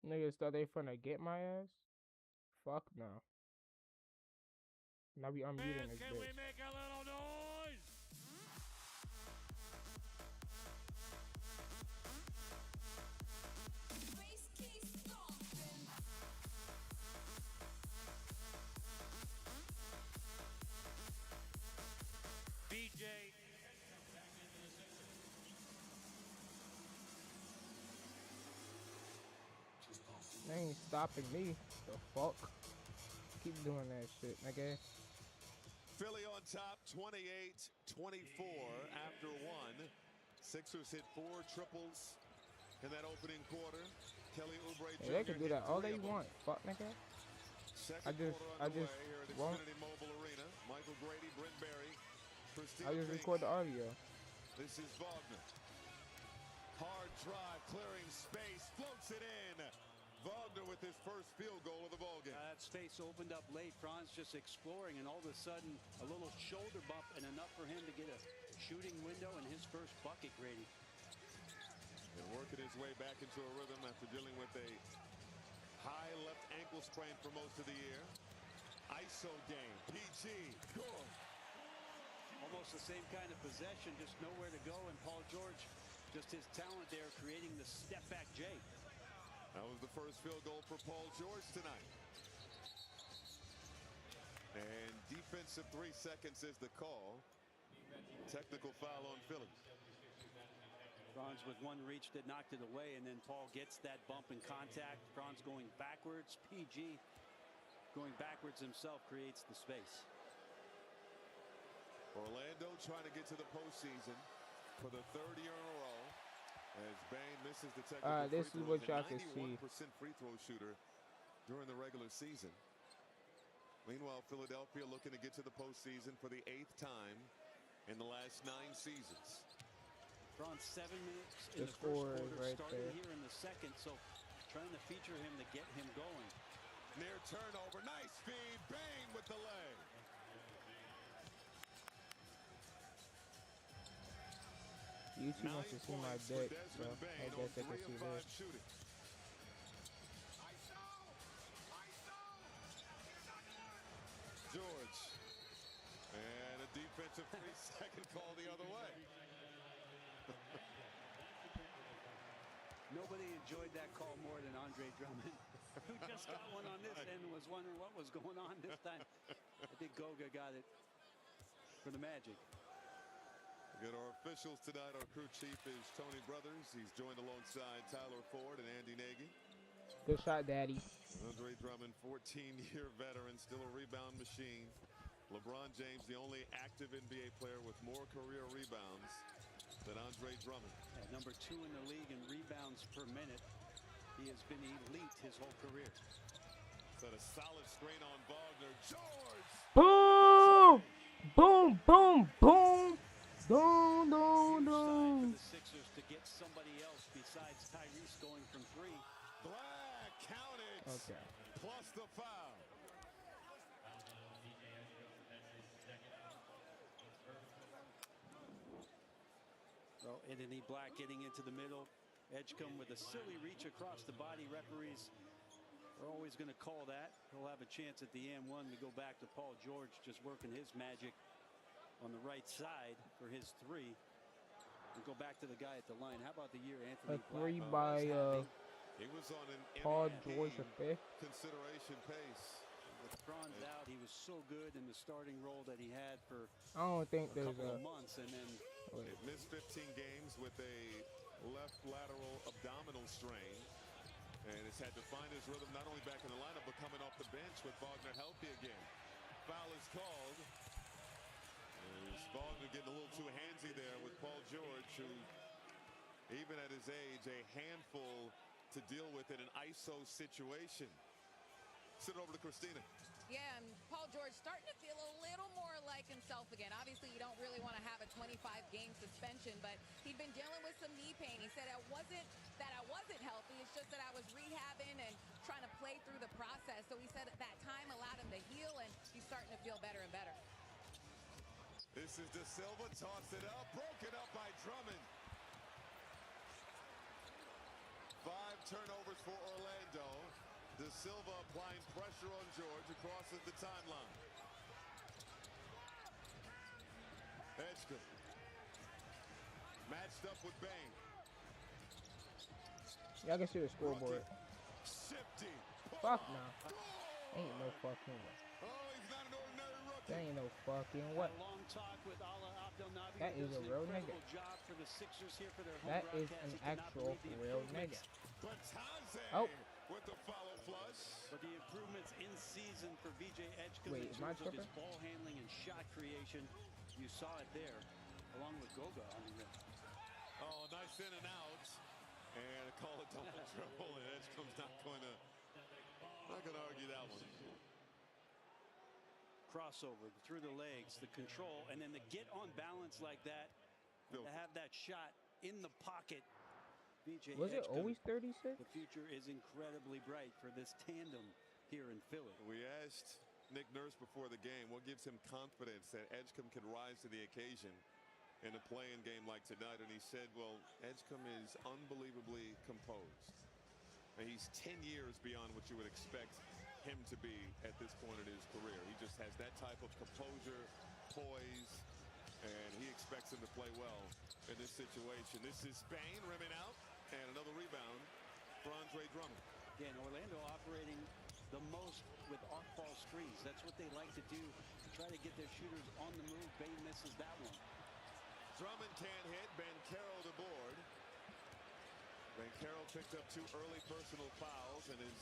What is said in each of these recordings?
Niggas thought they finna get my ass? Fuck no. Now we unmuting Fans, this can we bitch. make a little noise? BJ. They ain't stopping me. The fuck? Keep doing that shit, nigga. Philly on top 28-24 after one. Sixers hit 4 triples in that opening quarter. Kelly Oubre Hey, they Jr. can do hit that all 3 they of them. want. Fuck, nigga. Second quarter I underway just here at won't. Xfinity Mobile Arena. Michael Grady, Brent Barry, Christina I just Pink. record the audio. This is Wagner. Hard drive, clearing space, floats it in. Wagner with his first field goal of the ballgame. That space opened up late. Franz just exploring, and all of a sudden, a little shoulder bump, and enough for him to get a shooting window in his first bucket, Grady. And working his way back into a rhythm after dealing with a high left ankle sprain for most of the year. ISO game, PG, good. Almost the same kind of possession, just nowhere to go, and Paul George, just his talent there, creating the step back J. That was the first field goal for Paul George tonight. And defensive 3 seconds is the call. Technical foul on Philly. Franz with one reach that knocked it away, and then Paul gets that bump in contact. Franz going backwards. PG going backwards himself creates the space. Orlando trying to get to the postseason for the 3rd year in a row. As Bane misses the technical This free is throws. what y'all can see. 91% free throw shooter during the regular season. Meanwhile, Philadelphia looking to get to the postseason for the 8th time in the last 9 seasons. Franz 7 minutes in The the first score is quarter, right starting there. here in the second, so trying to feature him to get him going. Near turnover, nice feed, Bane with the leg. YouTube wants to see my dick, so I guess they can see this. Shooting. George. And a defensive 3-second call the other way. Nobody enjoyed that call more than Andre Drummond, who just got one on this end and was wondering what was going on this time. I think Goga got it for the Magic. We got our officials tonight. Our crew chief is Tony Brothers. He's joined alongside Tyler Ford and Andy Nagy. Good shot, Daddy. Andre Drummond, 14-year veteran, still a rebound machine. LeBron James, the only active NBA player with more career rebounds than Andre Drummond. At number 2 in the league in rebounds per minute. He has been elite his whole career. Set a solid screen on Wagner. George! Boom! Boom, boom, boom! Boom, boom, Huge sign for boom. the Sixers to get somebody else besides Tyrese going from 3. Black counted. Okay. Plus the foul. Well, Anthony Black getting into the middle. Edgecombe with a silly reach across the body. Referees are always going to call that. He'll have a chance at the and one. We go back to Paul George just working his magic on the right side for his 3. We go back to the guy at the line. How about the year Anthony A 3 Black by He was on an Paul MVP George V. consideration pace. With Franz out, he was so good in the starting role that he had for I don't think a there's couple a. of months, and then Wait. He missed 15 games with a left lateral abdominal strain. And has had to find his rhythm not only back in the lineup, but coming off the bench with Wagner healthy again. Foul is called. And Wagner getting a little too handsy there with Paul George, who, even at his age, a handful to deal with in an ISO situation. Send it over to Christina. Yeah, and Paul George starting to feel a little more like himself again. Obviously, you don't really want to have a 25-game suspension, but he'd been dealing with some knee pain. He said, it wasn't that I wasn't healthy. It's just that I was rehabbing and trying to play through the process. So he said that time allowed him to heal, and he's starting to feel better and better. This is De Silva, toss it up, broken up by Drummond. 5 turnovers for Orlando. De Silva applying pressure on George, across the timeline. Edgecombe matched up with Bane. Y'all can see the scoreboard. Shifty. Fuck no. Ain't no fucking way. Oh, he's not an ordinary rookie. That ain't no fucking way. A long talk with Ala Abdelnaby. That is a real nigga. Job for the Sixers here for their home That is broadcast. an He cannot actual believe the real improvements. nigga. Batadze Oh. with the follow flush. But the improvements in season for VJ Edgecombe Wait, in am I terms of his tripping? ball handling and shot creation, you saw it there, along with Goga on the rim. Oh, nice in and out. And a call it double dribble, and Edgecombe's not going to argue that one. Crossover through the legs, the control, and then the get on balance like that, and to have that shot in the pocket. VJ Was it Edgecombe, always 36? the future is incredibly bright for this tandem here in Philly. We asked Nick Nurse before the game what gives him confidence that Edgecombe can rise to the occasion in a play-in game like tonight, and he said, well, Edgecombe is unbelievably composed. And he's 10 years beyond what you would expect him to be at this point in his career. He just has that type of composure, poise, and he expects him to play well in this situation. This is Bane rimming out, and another rebound for Andre Drummond. Again, Orlando operating the most with off-ball screens. That's what they like to do, to try to get their shooters on the move. Bane misses that one. Drummond can't hit. Banchero the board. Banchero picked up 2 early personal fouls and has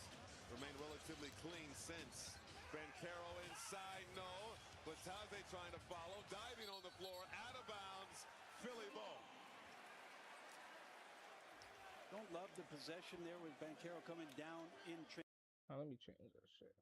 remained relatively clean since. Banchero inside, no. Batadze trying to follow, diving on the floor, out of bounds. Philly ball. Don't love the possession there with Banchero coming down in Oh, let me change that shit.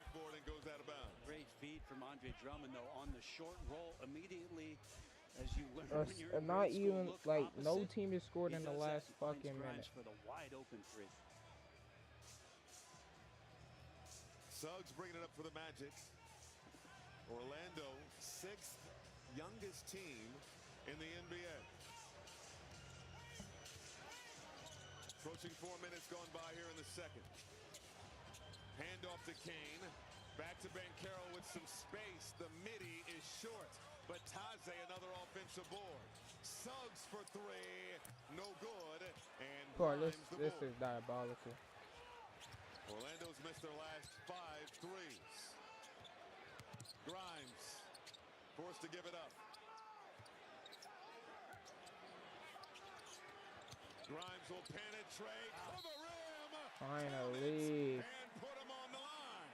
Board and goes out of bounds. Great feed from Andre Drummond, though, on the short roll immediately, as you learn when you're in Not grade school, even look like no opposite. team has scored He in the does last that, finds fucking Grimes minute. for the wide open three. Suggs bringing it up for the Magic. Orlando, 6th youngest team in the NBA. Approaching 4 minutes gone by here in the second. Handoff to Kane. Back to Banchero with some space. The midi is short. Batadze another offensive board. Suggs for 3. No good. And Bro, Grimes the this board. is diabolical. Orlando's missed their last 5 threes. Grimes forced to give it up. Grimes will penetrate for the rim. Finally. And put him on the line.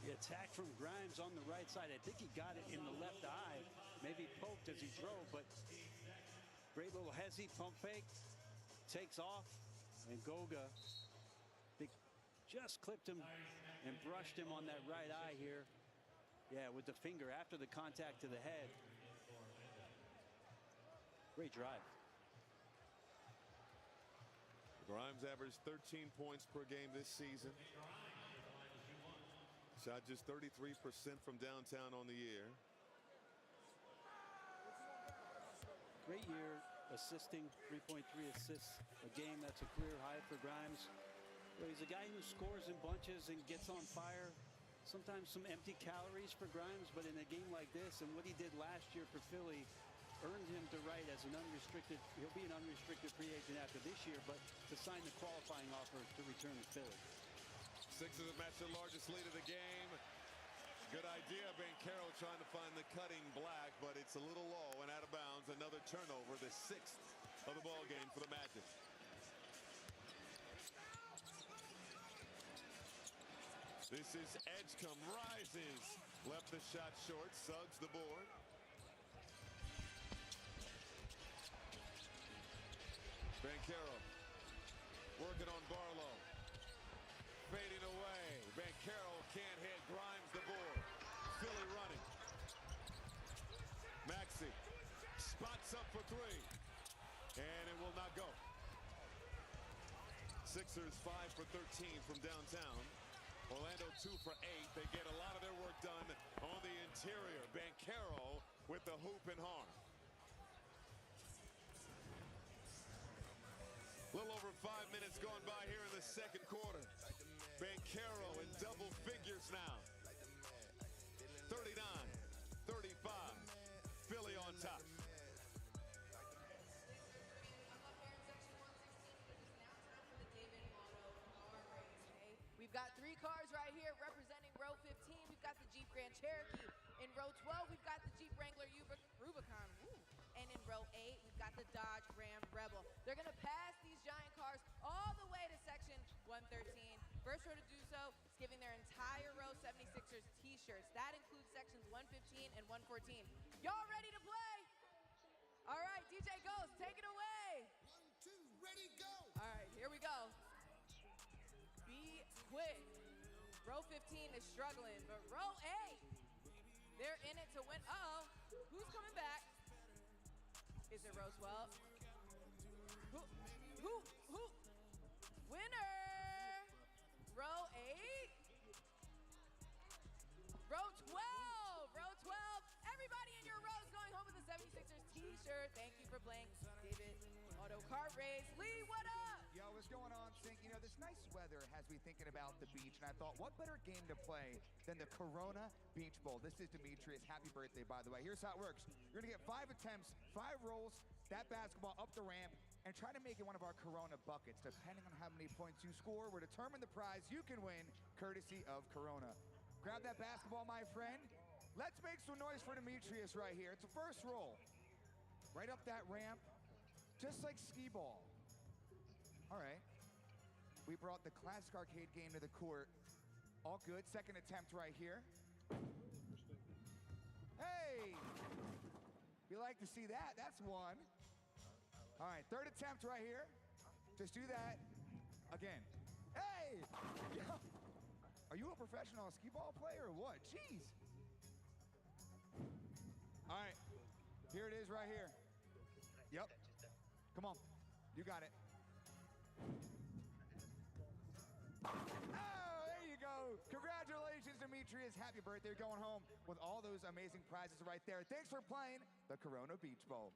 The attack from Grimes on the right side. I think he got it in the left eye. Maybe poked as he drove, but great little hezzy pump fake. Takes off, and Goga, they just clipped him and brushed him on that right eye here. Yeah, with the finger after the contact to the head. Great drive. Grimes averaged 13 points per game this season. Shot just 33% from downtown on the year. Great year assisting, 3.3 assists a game. That's a career high for Grimes. Well, he's a guy who scores in bunches and gets on fire. Sometimes some empty calories for Grimes, but in a game like this and what he did last year for Philly earned him the right as an unrestricted, he'll be an unrestricted free agent after this year, but to sign the qualifying offer to return to Philly. Sixers have matched their largest lead of the game. Good idea, Banchero trying to find the cutting black, but it's a little low and out of bounds. Another turnover, the 6th of the ball game for the Magic. This is Edgecombe, rises, left the shot short, Suggs the board. Banchero working on Barlow, fading away. Banchero can't hit. Grimes the board. Philly running. Maxey spots up for three. And it will not go. Sixers 5 for 13 from downtown. Orlando 2 for 8. They get a lot of their work done on the interior. Banchero with the hoop and harm. A little over 5 minutes gone by here in the second quarter. Banchero in double figures now. 39-35. Philly on top. We've got 3 cars right here representing row 15. We've got the Jeep Grand Cherokee. In row 12, we've got the Jeep Wrangler Rubicon. Woo. And in row 8, we've got the Dodge Ram Rebel. They're going to pass these giant cars all the way to section 113. First row to do so is giving their entire row 76ers t-shirts. That includes sections 115 and 114. Y'all ready to play? All right, DJ Ghost, take it away. 1, 2, ready, go. All right, here we go. Be quick. Row 15 is struggling, but row 8, they're in it to win. Uh-oh, who's coming back? Is it row 12? Who? Winner! Row 8? Row 12! Row 12! Everybody in your row is going home with a 76ers t-shirt. Thank you for playing David Auto Kart Race. Lee, what up? Yo, what's going on, Sink? You know, this nice weather has me thinking about the beach, and I thought, what better game to play than the Corona Beach Bowl? This is Demetrius. Happy birthday, by the way. Here's how it works. You're going to get 5 attempts, 5 rolls, that basketball up the ramp, and try to make it one of our Corona buckets. Depending on how many points you score, will determine the prize you can win, courtesy of Corona. Grab that basketball, my friend. Let's make some noise for Demetrius right here. It's the first roll. Right up that ramp, just like skee ball. All right. We brought the classic arcade game to the court. All good. Second attempt right here. Hey! We like to see that. That's one. All right, third attempt right here. Just do that again. Hey! Yo! Are you a professional skee ball player or what? Jeez. All right, here it is right here. Yep. Come on. You got it. Oh, there you go. Congratulations, Demetrius. Happy birthday. You're going home with all those amazing prizes right there. Thanks for playing the Corona Beach Bowl.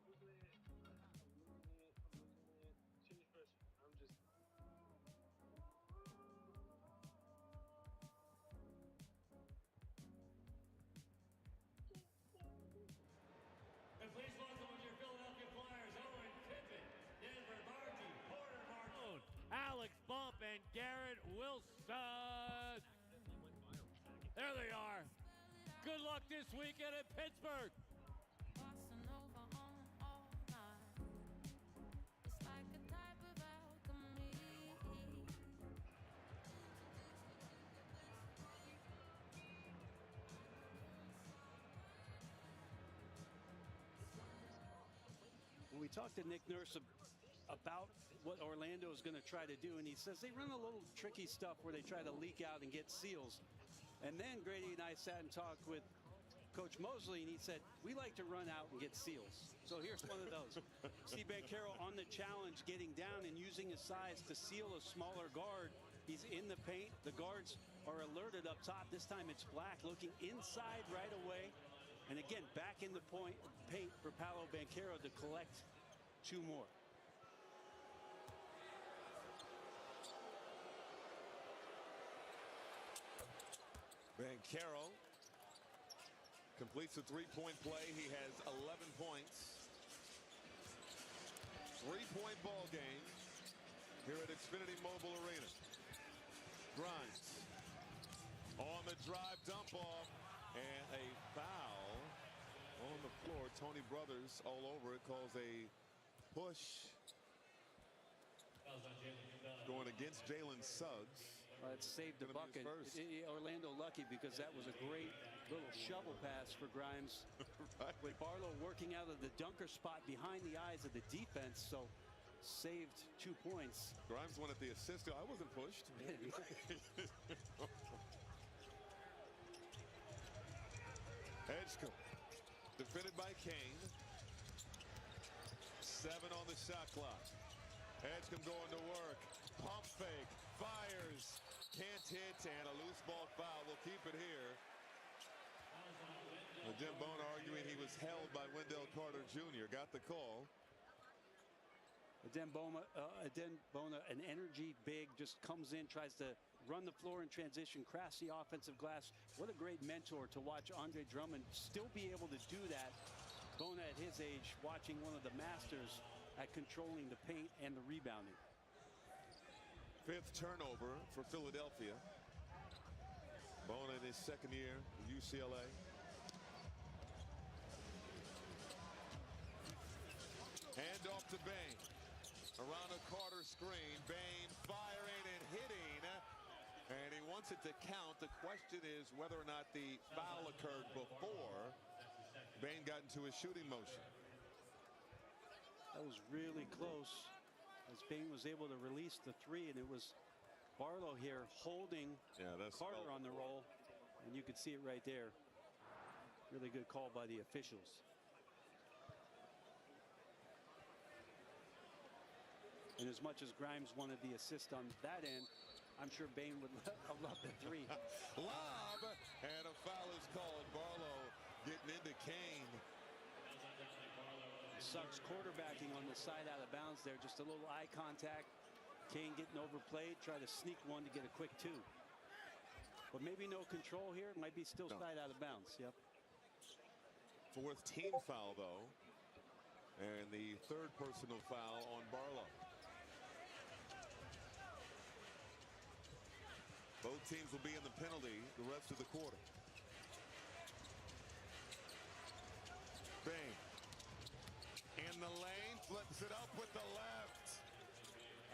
And please welcome with your Philadelphia Flyers, Owen Tippett, Denver Margie, Porter Martone, Alex Bump, and Garrett Wilson. There they are. Good luck this weekend in Pittsburgh. We talked to Nick Nurse about what Orlando is going to try to do, and he says they run a little tricky stuff where they try to leak out and get seals. And then Grady and I sat and talked with Coach Mosley, and he said, we like to run out and get seals. So here's one of those. See Banchero on the challenge, getting down and using his size to seal a smaller guard. He's in the paint. The guards are alerted up top. This time it's Black looking inside right away. And again, back in the paint for Paolo Banchero to collect 2 more. Banchero completes a 3-point play. He has 11 points. 3-point ball game here at Xfinity Mobile Arena. Grimes on the drive, dump off, and a foul on the floor. Tony Brothers all over it, calls a push going against Jalen Suggs. It saved the bucket. Orlando lucky because that was a great little shovel pass for Grimes. Right. With Barlow working out of the dunker spot behind the eyes of the defense, so saved 2 points. Grimes wanted the assist. I wasn't pushed. Edgecombe, defended by Kane. 7 on the shot clock. Edgecombe going to work. Pump fake. Fires. Can't hit. And a loose ball foul. We'll keep it here. Jim Bona arguing he was held by Wendell Carter Jr. Got the call. Adem Bona, an energy big, just comes in, tries to run the floor in transition, crash the offensive glass. What a great mentor to watch Andre Drummond still be able to do that. Bona at his age, watching one of the masters at controlling the paint and the rebounding. 5th turnover for Philadelphia. Bona in his 2nd year at UCLA. Hand off to Bane. Around a Carter screen. Bane firing and hitting. And he wants it to count. The question is whether or not the foul occurred before Bane got into his shooting motion. That was really close as Bane was able to release the 3, and it was Barlow here holding Carter on the roll, and you could see it right there. Really good call by the officials. And as much as Grimes wanted the assist on that end, I'm sure Bane would love the 3. Lob, and a foul is called. Barlow getting into Kane. Suggs quarterbacking on the side out of bounds there. Just a little eye contact. Kane getting overplayed. Try to sneak one to get a quick 2. But maybe no control here. Might be still side out of bounds. Yep. 4th team foul, though. And the 3rd personal foul on Barlow. Both teams will be in the penalty the rest of the quarter. Bane. In the lane, flips it up with the left.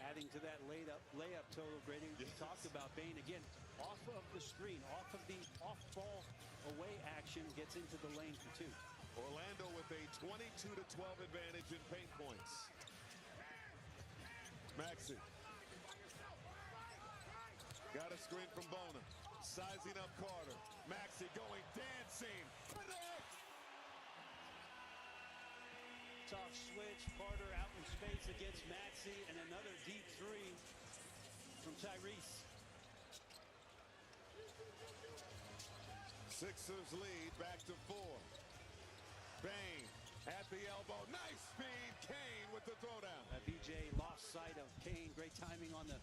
Adding to that layup total, Grady. We talked about Bane again. Off of the screen, off of the off-ball away action, gets into the lane for 2. Orlando with a 22-12 advantage in paint points. Maxey. Got a screen from Bona. Sizing up Carter. Maxey going dancing. Tough switch. Carter out in space against Maxey, and another deep 3 from Tyrese. Sixers lead back to 4. Bane at the elbow. Nice speed. Kane with the throwdown. BJ lost sight of Kane. Great timing on the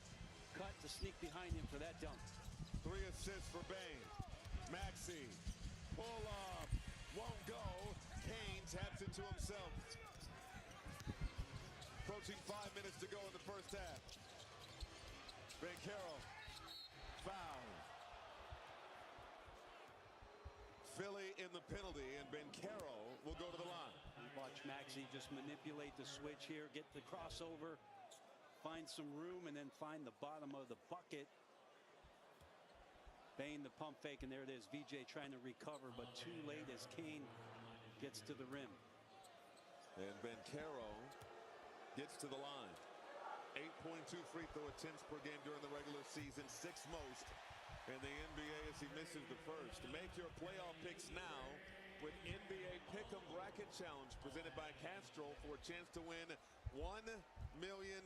cut to sneak behind him for that dunk. 3 assists for Bane. Maxey. Pull up. Won't go. Kane taps into himself. Approaching 5 minutes to go in the first half. Banchero. Foul. Philly in the penalty, and Banchero will go to the line. Watch Maxey just manipulate the switch here, get the crossover, find some room, and then find the bottom of the bucket. Bane the pump fake, and there it is. VJ trying to recover, but too late as Kane gets to the rim. And Banchero gets to the line. 8.2 free throw attempts per game during the regular season, 6th most in the NBA as he misses the first. To make your playoff picks now with NBA Pick'em Bracket Challenge presented by Castrol for a chance to win $1 million.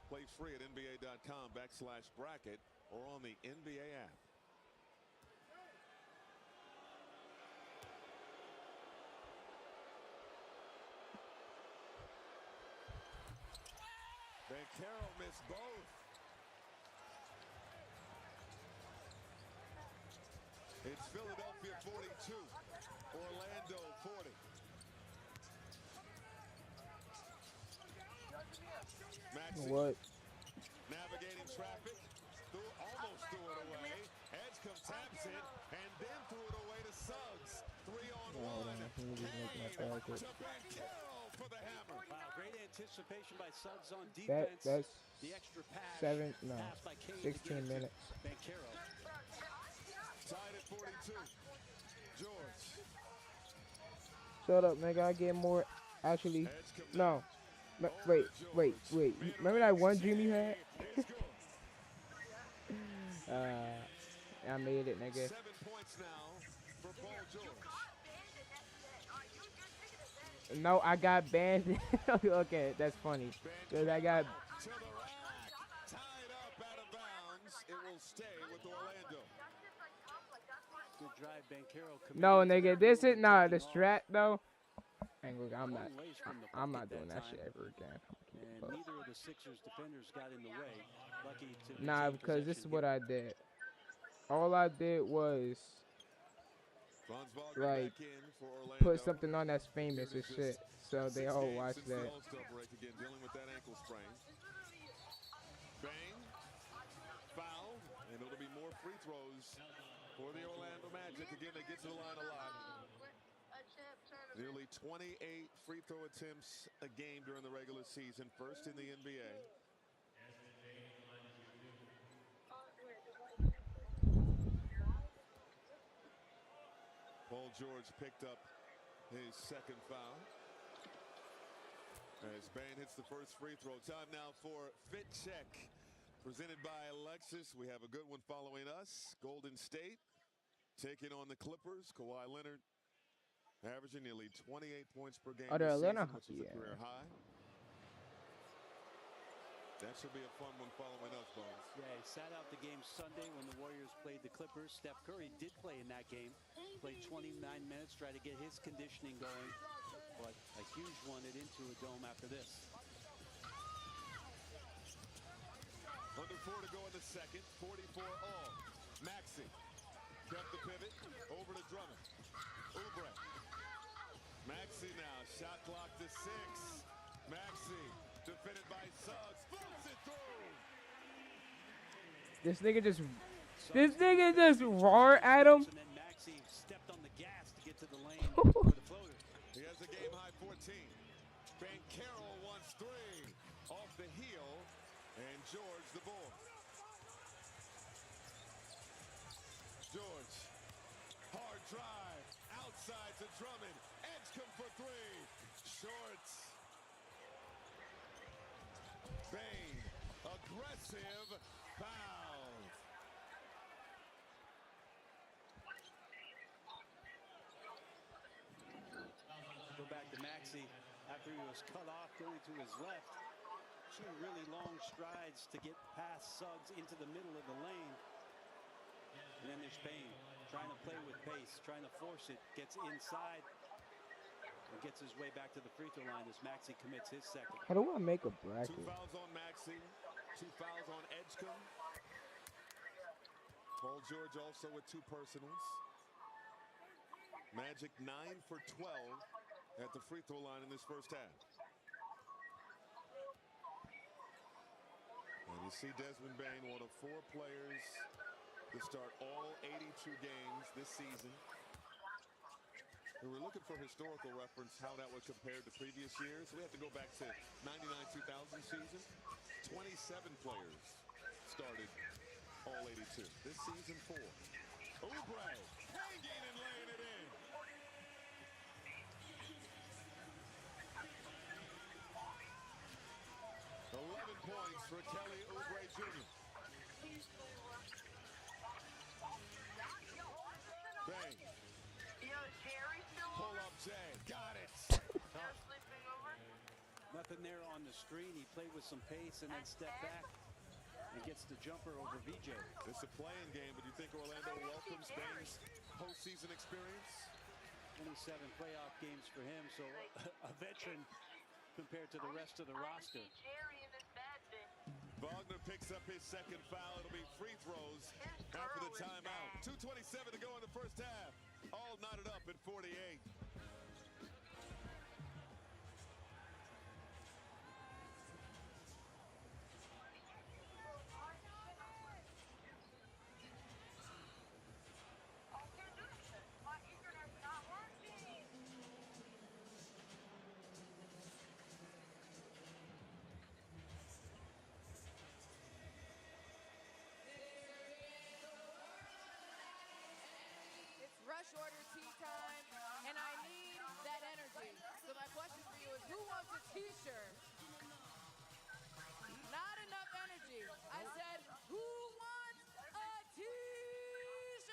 Play free at nba.com/bracket or on the NBA app. Banchero missed both. It's Philadelphia 42, Orlando 40. Maxey What? navigating traffic, almost threw it away. Edgecombe taps it and then threw it away to Suggs. 3-on-1. Kane to Banchero for the hammer. Wow, great anticipation by Suggs on defense. That's the extra pass. 16 minutes. Banchero. Tied at 42. George. Shut up, nigga. I get more. Actually, no. Wait. Remember that one dream you had? I made it, nigga. 7 points now for for Paul George. No, I got banned. Okay, that's funny. Cause I got To the rack. Tied up out of bounds. It will stay with Orlando. Good drive, Banchero. no, nigga. This is nah the Taking off. strat though. Ain't gonna- I'm not. Long ways from the I'm bucket not doing that time. shit ever again. And neither of the Sixers defenders got in the way. Lucky to Nah, retain because this is possession what here. I did. All I did was Franz Wagner like back in for Orlando. put something on that's famous and shit, so they 6 all games watch since the that. All-Star break again, dealing with that ankle sprain. Bang. Foul. And it'll be more free throws for the Orlando Magic. Again, they get to the line a lot. Nearly 28 free throw attempts a game during the regular season. First in the NBA. Paul George picked up his second foul. As Bane hits the first free throw. Time now for Fit Check, presented by Lexus. We have a good one following us. Golden State taking on the Clippers. Kawhi Leonard averaging nearly 28 points per game Oh, the this Atlanta, season, which is a career high. That should be a fun one following us, Bones. Yeah, he sat out the game Sunday when the Warriors played the Clippers. Steph Curry did play in that game. Played 29 minutes, tried to get his conditioning going. But a huge one it into a dome after this. Under 4 to go in the second. 44 all. Maxey kept the pivot over to Drummond. Oubre. Maxey now. Shot clock to 6. Maxey defended by Suggs. Floats it through. This nigga just roar at him. And then Maxey stepped on the gas to get to the lane for the floater. He has a game high 14. Banchero wants 3 off the heel, and George the ball. George, hard drive, outside to Drummond. Edgecombe for 3. Shorts. Bane, aggressive foul. Go back to Maxey after he was cut off going to his left. 2 really long strides to get past Suggs into the middle of the lane. And then there's Bane trying to play with pace, trying to force it, gets inside and gets his way back to the free throw line as Maxey commits his second. How do I make a 2 bracket? fouls on Maxey, 2 fouls on Edgecombe. Paul George also with 2 personals. Magic 9 for 12 at the free throw line in this first half. And you see Desmond Bane, one of 4 players to start all 82 games this season. We were looking for historical reference, how that would compare to previous years. We have to go back to 99-2000 season. 27 players started all 82. This season 4. Oubre hanging and laying it in. Points for Kelly Oubre Jr. Bang. Pull up Jay. Got it. Nothing there on the screen. He played with some pace and then stepped back and gets the jumper over VJ. It's a playing game, but you think Orlando welcomes Bane's postseason experience? 27 playoff games for him, so a veteran compared to the rest of the roster. Wagner picks up his second foul. It'll be free throws after the timeout. 2:27 to go in the first half. All knotted up at 48. Rush order tea time, and I need that energy. So my question for you is, who wants a t-shirt? Not enough energy. I said, who wants a t-shirt?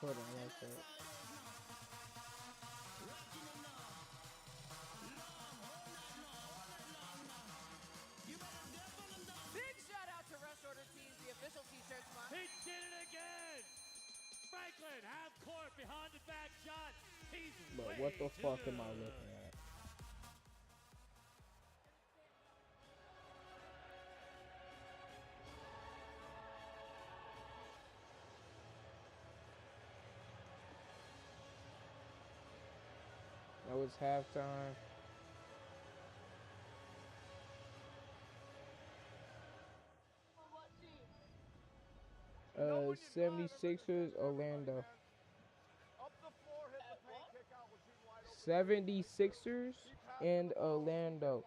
Hold on, one sec. Big shout out to Rush Order Tees, the official t-shirts month. He did it again. Franklin, half court behind the back shot. He's But way what the too fuck am I good. looking at? That was halftime. 76ers, Orlando. 76ers and Orlando.